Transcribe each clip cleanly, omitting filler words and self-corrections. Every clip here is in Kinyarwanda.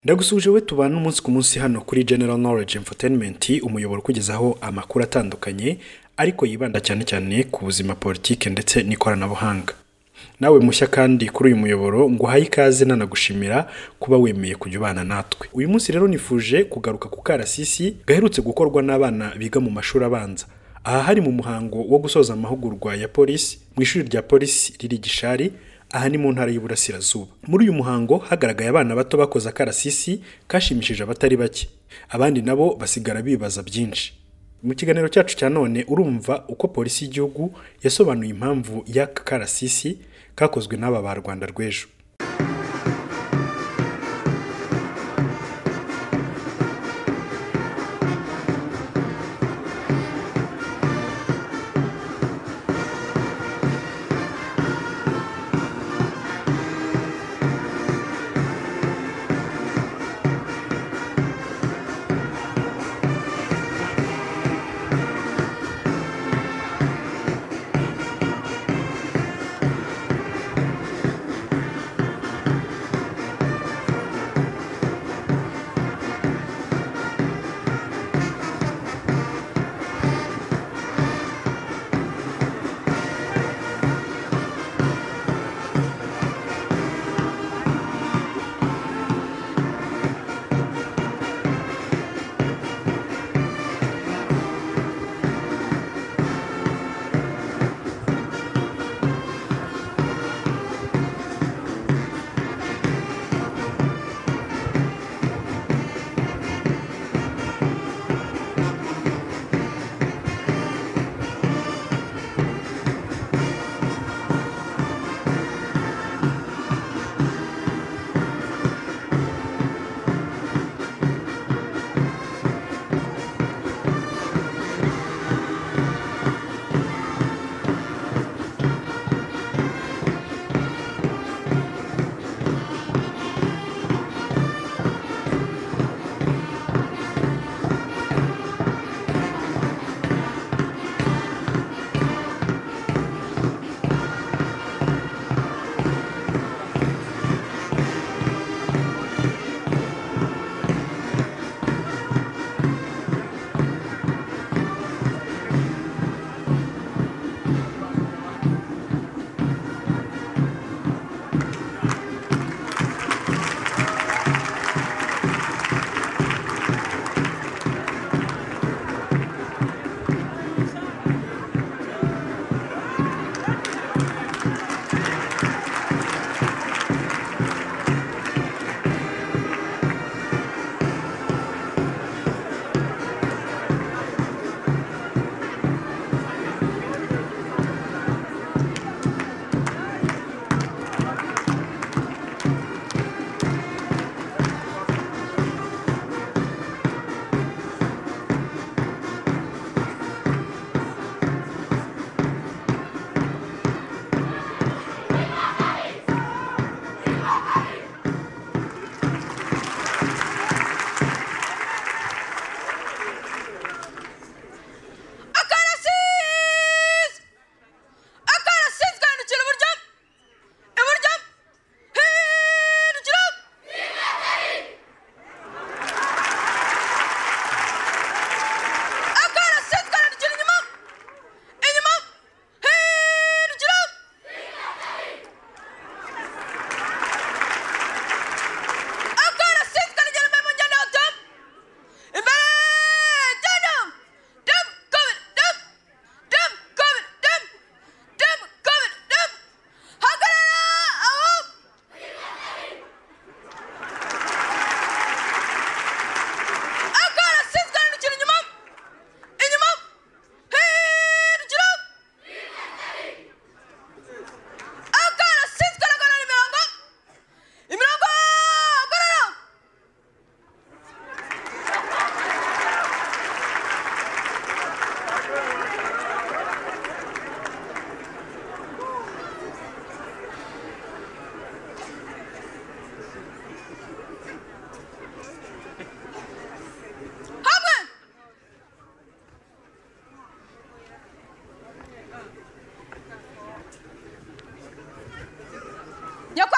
Ndagusuje we tubana umunsi ku munsi hano kuri General Knowledge Entertainment, umuyoboro kugezaho amakuru atandukanye ariko yibanda cyane cyane ku buzima politike ndetse n'ikoranabuhanga. Nawe mushya kandi kuri uyu muyoboro nguhaye ikaze nanagushimira kuba wemeye kujya ubana natwe. Uyu munsi rero nifuje kugaruka ku karasisi gaherutse gukorwa n'abana biga mu mashuri abanza. Aha hari mu muhango wo gusoza amahugurwa ya Polisi mu ishuri rya Polisi riri Gishari, aha ni mu ntara y'Iburasirazuba. Muri uyu muhango hagaragaye abana bato bakoze akarasisi kashimishije abatari bake, abandi nabo basigara bibaza byinshi. Mu kiganiro cyacu cya none urumva uko Polisi y'igihugu yasobanuye impamvu y'aka karasisi kakozwe n'aba ba Rwanda rw'ejo.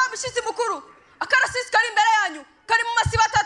Umushyitsi mukuru akarasisi kari imbere yanyu kari mu masiba atatu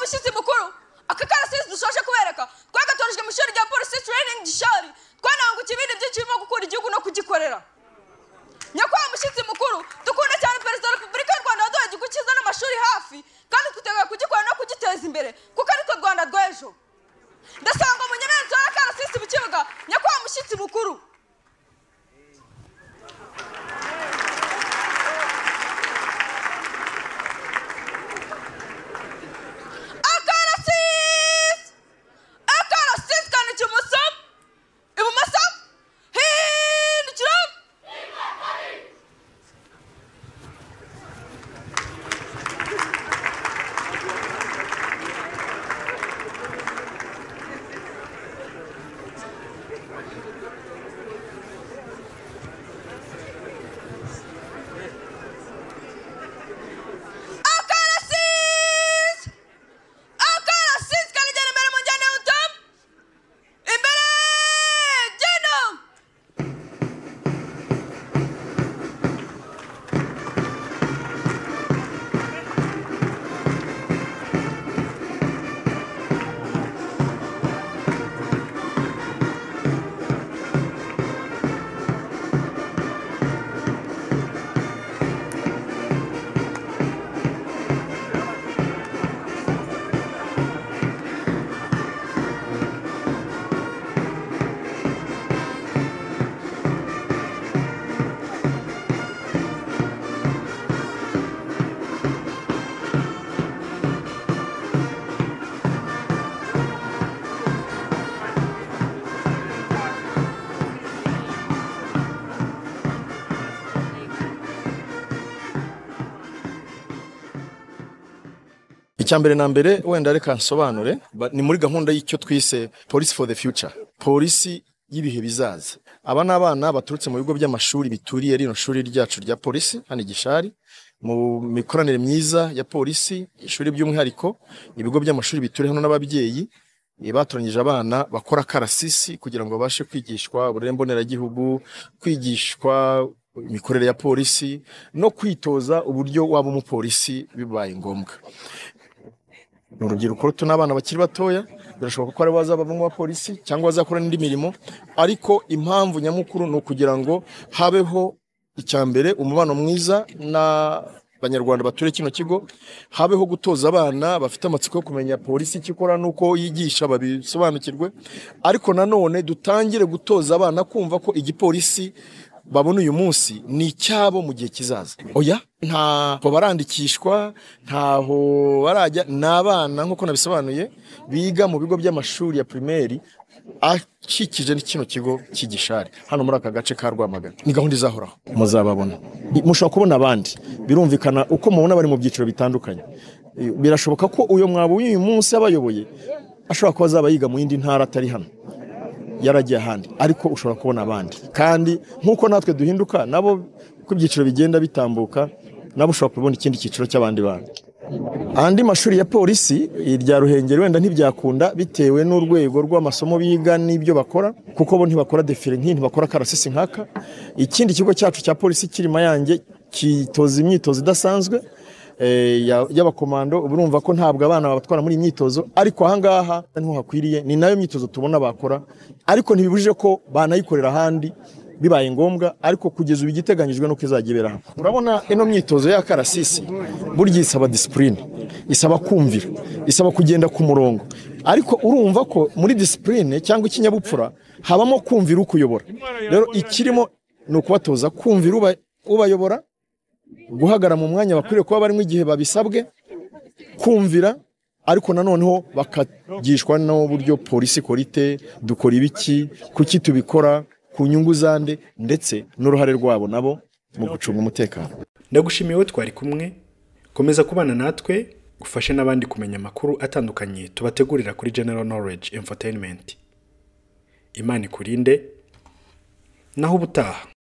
mushyitsi mukuru aka karasisi dushoje kubereka twagatorejwe mu ishuri rya Polisi training Gishari twananguka ibindi byinshi birimo gukura igihugu no kugikorera nyakubahwa mushyitsi mukuru dukunda cyane perezida wa repubulika y'u Rwanda waduhaye igihugu cyiza n'amashuri hafi kandi twiteguye kugikora no kugiteza imbere kuko ari twe Rwanda rw'ejo ndasaba ngo munyemerere nsore akarasisi mu kibuga nyakubahwa mushyitsi mukuru Icyambere na mbere wenda reka nsobanure ni muri gahunda y'icyo twise Police for the Future, polisi y'ibihe bizaza. Aba n'abana baturutse mu bigo by'amashuri bituriye rino shuri ryacu rya Polisi hano Gishari mu mikoranire myiza ya polisi, ishuri by'umwihariko ibigo by'amashuri bituriye hano n'ababyeyi batoranyije abana bakora karasisi kugira ngo babashe kwigishwa uburemboneragihugu, kwigishwa imikorere ya polisi no kwitoza uburyo waba umupolisi bibaye ngombwa. Urubyiruko ruto n'abana bakiri batoya birashoboka ko ari bazabavamo abapolisi cyangwa bazakora n'indi mirimo, ariko impamvu nyamukuru no kugira ngo habeho icyambere umubano mwiza na Abanyarwanda baturiye kino kigo, habeho gutoza abana bafite amatsiko yo kumenya polisi ikikora nuko yigisha babisobanukirwe, ariko nanone dutangire gutoza abana kumva ko igipolisi babona uyu munsi ni cyabo mu gihe kizaza. Oya ntaho barandikishwa, ntaho barajya, n'abana nkuko nabisobanuye biga mu bigo by'amashuri ya primaire akikije n'ikino kigo cy'Igishari hano muri aka gace ka Rwamagana. Ni gahunda izahoraho, muzababona, mushobora kubona abandi, birumvikana uko mubona bari mu byiciro bitandukanye. Birashoboka ko uyo mwabo uyu munsi abayoboye ashobora kuba azabayiga mu yindi ntara atari hano, yaragiye ahandi, ariko ushobora kubona abandi. Kandi nkuko natwe duhinduka nabo ku byiciro bigenda bitambuka, nabo ushobora kubona ikindi cyiciro cy'abandi bana. Andi mashuri ya polisi irya Ruhengeri wenda ntibyakunda bitewe n'urwego rw'amasomo biga n'ibyo bakora, kuko bo ntibakora defile ntibakora karasisi nkaka. Ikindi kigo cyacu cya polisi kiri Mayange kitoza imyitozo idasanzwe y'abakomando. Urumva ko ntabwo abana babatwara muri imyitozo, ariko ahangaha niho hakwiriye, ni nayo myitozo tubona bakora, ariko ntibibujije ko banayikorera ahandi bibaye ngombwa, ariko kugeza ubu igiteganyijwe no kizagibera. Urabona ino myitozo ya karasisi burya isaba discipline, isaba kumvira, isaba kugenda ku murongo, ariko urumva ko muri discipline cyangwa ikinyabupfura habamo kumvira ukuyobora. Rero ikirimo no kubatoza kumvira ubayobora, guhagara mu mwanya bakwiriye kuba barimo igihe babisabwe, kumvira, ariko nanoneho bakagishwa n'uburyo polisi korite dukora ibiki, kuki tubikora, ku nyungu zande, ndetse n'uruhare rwabo nabo mu gucunga umutekano. Ndagushimiye twari kumwe, komeza kubana natwe, ufashe n'abandi kumenya amakuru atandukanye tubategurira kuri General Knowledge Entertainment. Imana ikurinde naho ubutaha.